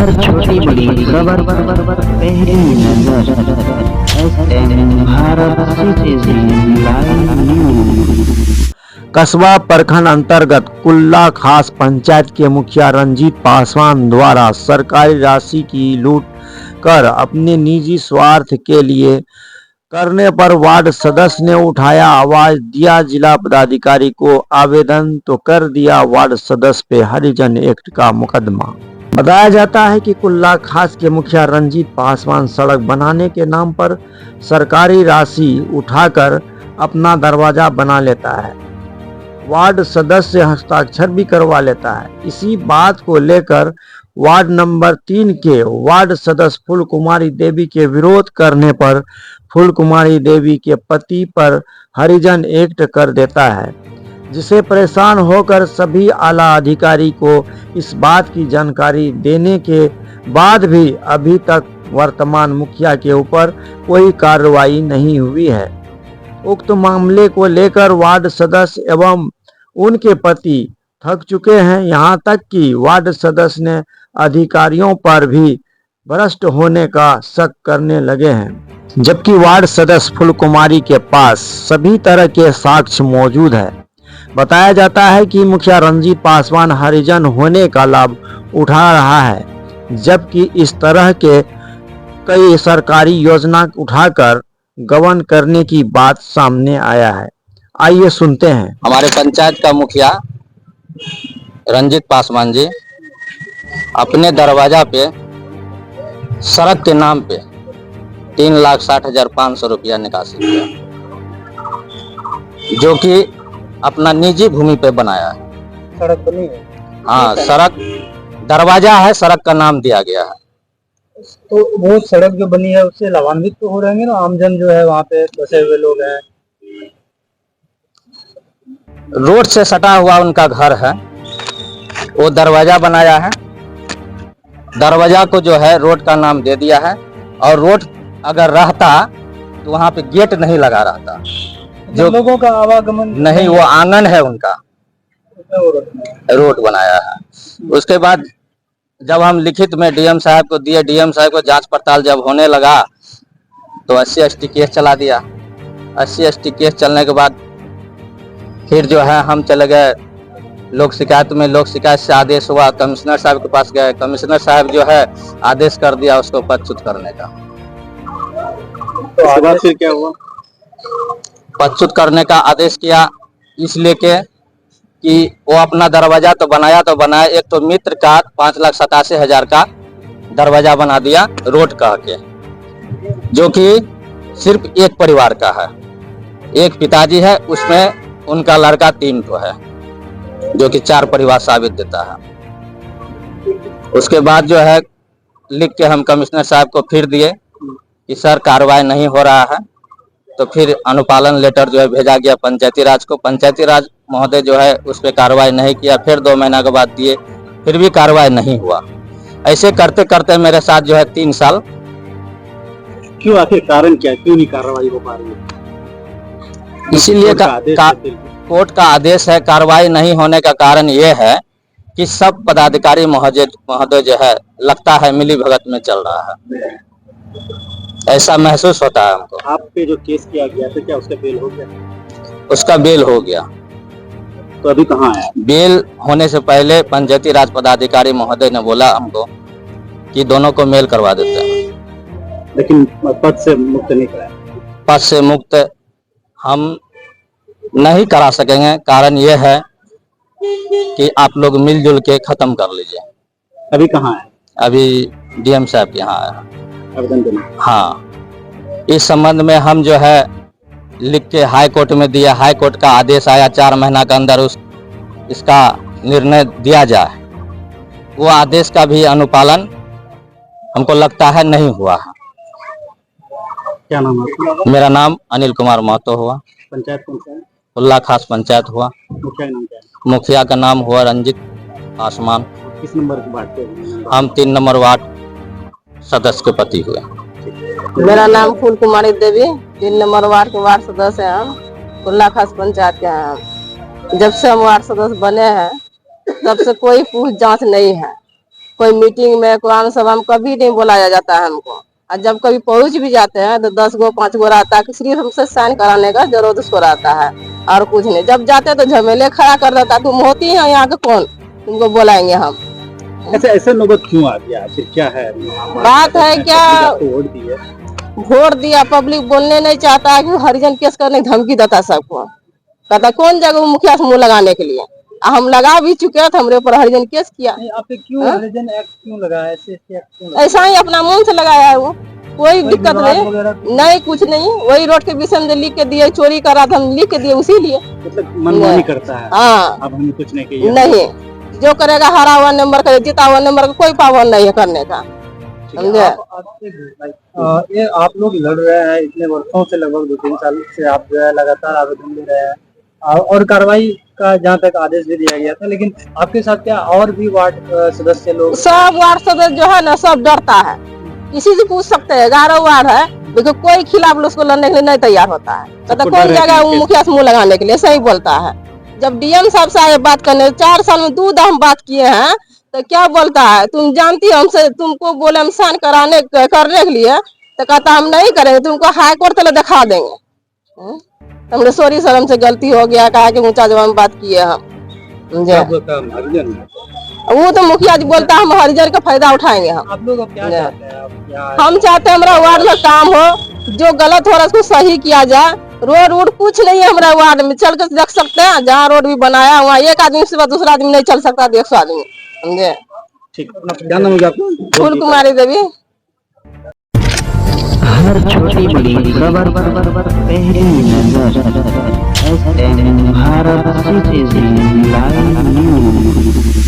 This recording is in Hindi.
हर छोटी बड़ी खबर पहली नजर SM Bharat citizen live news. कस्बा प्रखंड अंतर्गत कुल्ला खास पंचायत के मुखिया रंजीत पासवान द्वारा सरकारी राशि की लूट कर अपने निजी स्वार्थ के लिए करने पर वार्ड सदस्य ने उठाया आवाज, दिया जिला पदाधिकारी को आवेदन तो कर दिया वार्ड सदस्य पे हरिजन एक्ट का मुकदमा। बताया जाता है कि कुल्ला खास के मुखिया रंजीत पासवान सड़क बनाने के नाम पर सरकारी राशि उठाकर अपना दरवाजा बना लेता है, वार्ड सदस्य हस्ताक्षर भी करवा लेता है। इसी बात को लेकर वार्ड नंबर 3 के वार्ड सदस्य फूल कुमारी देवी के विरोध करने पर फूल कुमारी देवी के पति पर हरिजन एक्ट कर देता है, जिसे परेशान होकर सभी आला अधिकारी को इस बात की जानकारी देने के बाद भी अभी तक वर्तमान मुखिया के ऊपर कोई कार्रवाई नहीं हुई है। उक्त मामले को लेकर वार्ड सदस्य एवं उनके पति थक चुके हैं। यहां तक कि वार्ड सदस्य ने अधिकारियों पर भी भ्रष्ट होने का शक करने लगे हैं, जबकि वार्ड सदस्य फूल कुमारी के पास सभी तरह के साक्ष्य मौजूद है। बताया जाता है कि मुखिया रंजीत पासवान हरिजन होने का लाभ उठा रहा है, जबकि इस तरह के कई सरकारी योजना उठाकर गबन करने की बात सामने आया है। आइए सुनते हैं। हमारे पंचायत का मुखिया रंजीत पासवान जी अपने दरवाजा पे सड़क के नाम पे 3,60,500 रुपया निकासी किया, जो कि अपना निजी भूमि पे बनाया है। सड़क बनी है? हाँ, सड़क दरवाजा है, सड़क का नाम दिया गया है। तो वो सड़क जो बनी है उससे लाभान्वित तो हो रहेंगे ना आमजन जो है वहाँ पे बसे हुए लोग हैं। रोड से सटा हुआ उनका घर है, वो दरवाजा बनाया है, दरवाजा को जो है रोड का नाम दे दिया है। और रोड अगर रहता तो वहाँ पे गेट नहीं लगा रहता, जो लोगों का आवागमन नहीं, वो आंगन है उनका, रोड बनाया है। उसके बाद जब हम लिखित में डीएम साहब को दिए, डीएम साहब को जांच पड़ताल जब होने लगा तो 80-80 केस चला दिया। 80-80 केस चलने के बाद फिर जो है हम चले गए लोक शिकायत में। लोक शिकायत से आदेश हुआ, कमिश्नर साहब के पास गए। कमिश्नर साहब जो है आदेश कर दिया उसको पदच्युत करने का। तो आगे फिर क्या हुआ? पदच्युत करने का आदेश किया, इसलिए कि वो अपना दरवाजा तो बनाया एक तो मित्र का 5,87,000 का दरवाजा बना दिया रोड कह के, जो कि सिर्फ एक परिवार का है। एक पिताजी है, उसमें उनका लड़का 3 तो है, जो कि 4 परिवार साबित देता है। उसके बाद जो है लिख के हम कमिश्नर साहब को फिर दिए कि सर कार्रवाई नहीं हो रहा है। तो फिर अनुपालन लेटर जो है भेजा गया पंचायती राज को। पंचायती राज महोदय जो है उस पर कार्रवाई नहीं किया। फिर 2 महीना के बाद दिए, फिर भी कार्रवाई नहीं हुआ। ऐसे करते करते मेरे साथ जो है 3 साल। क्यों, आखिर कारण क्या, क्यों नहीं कार्रवाई हो पा रही है? इसीलिए कोर्ट का आदेश है। कार्रवाई नहीं होने का कारण ये है कि सब पदाधिकारी महोदय जो है लगता है मिली भगत में चल रहा है, ऐसा महसूस होता है हमको। आप पे जो केस किया गया था क्या उसका बेल हो गया? उसका बेल हो गया। तो अभी कहाँ है? बेल होने से पहले पंचायती राज पदाधिकारी महोदय ने बोला हमको कि दोनों को मेल करवा देते हैं, लेकिन पद से मुक्त नहीं कराया। पद से मुक्त हम नहीं करा सकेंगे। कारण यह है कि आप लोग मिलजुल के खत्म कर लीजिए। अभी कहाँ है? अभी डीएम साहब के यहाँ है आवेदन देना। हाँ, इस संबंध में हम जो है लिख के हाई कोर्ट में दिया। हाई कोर्ट का आदेश आया 4 महीना के अंदर इसका निर्णय दिया जाए। वो आदेश का भी अनुपालन हमको लगता है नहीं हुआ है। क्या नाम है? मेरा नाम अनिल कुमार महतो हुआ। पंचायत कौन सा है? कुल्ला खास पंचायत हुआ। मुखिया का नाम क्या है? मुखिया का नाम हुआ रंजीत पासवान। किस नंबर की बात है? हम 3 नंबर वार्ड सदस्य के पति हुए। मेरा नाम फूल कुमारी देवी, 3 नंबर वार्ड के वार्ड सदस्य हैं हम, कुल्ला खास पंचायत के हैं। जब से हम वार्ड सदस्य बने हैं तब से कोई पूछ जांच नहीं है। कोई मीटिंग में कुरान सभा में कभी नहीं बुलाया जाता है हमको। और जब कभी पहुंच भी जाते हैं तो 10 गो 5 गो रहता है कि सिर्फ हमसे साइन कराने का जरूरत उसको रहता है और कुछ नहीं। जब जाते हैं तो झमेले खड़ा कर देता है, तुम होती है यहाँ के कौन, तुमको बुलाएंगे हम। ऐसे नौबत क्यों आ गया, फिर क्या है? बात है क्या, वोट दिए, वोट दिया, पब्लिक बोलने नहीं चाहता है कि हरिजन केस करने की धमकी देता सबको। कहता कौन जगह मुखिया से मुंह लगाने के लिए, हम लगा भी चुके थे, हमरे ऊपर हरिजन केस किया। आप पे क्यों हरिजन एक्ट क्यों लगाया, ऐसा ही अपना मन से लगाया है वो, कोई दिक्कत नहीं कुछ नहीं। वही रोड के विषय में लिख के दिए, चोरी करा था हम लिख के दिए, उसी लिए मतलब मनमानी करता है। हाँ, अब हमें कुछ नहीं किया। नहीं, जो करेगा हरा हुआ नंबर का, जीता हुआ नंबर का कोई पाबंद नहीं है करने का, समझे। ये आप लोग लड़ रहे हैं इतने वर्षों से, लगभग 2-3 साल से आप जो है लगातार आवेदन दे रहे हैं और कार्रवाई का जहाँ तक आदेश भी दिया गया था, लेकिन आपके साथ क्या और भी वार्ड सदस्य लोग? सब वार्ड सदस्य जो है ना सब डरता है, किसी से पूछ सकते हैं। 11 वार्ड है, लेकिन कोई खिलाफ उसको लड़ने के लिए नहीं तैयार होता है। तो कौन जगह वो मुखिया से मुंह लगाने के लिए, सही बोलता है। जब डीएम साहब से आए बात करने, 4 साल में 2 दफा बात किए हैं, तो क्या बोलता है, तुम जानती हो हमसे, तुमको बोले हम साइन करने के लिए, तो कहता हम नहीं करेंगे, तुमको हाई कोर्ट तक दिखा देंगे। हमने सॉरी सर, हमसे गलती हो गया, कहा कि ऊंचा जवाब में बात किए हम। वो तो मुखिया जी बोलता है हम हरिजन का फायदा उठाएंगे हम। आप लोग अब क्या चाहते हैं? हम चाहते हैं हमारा वार्ड में काम हो, जो गलत हो रहा है उसको सही किया जाए। रोड कुछ नहीं है हमारा वार्ड में, चल कर देख सकते हैं, जहाँ रोड भी बनाया वहाँ एक आदमी से दूसरा आदमी नहीं चल सकता, 100 आदमी, समझे। ठीक, क्या नाम है आपका? फूल कुमारी देवी। हर छोटी बड़ी खबर पहली नजर SM Bharat citizen live news.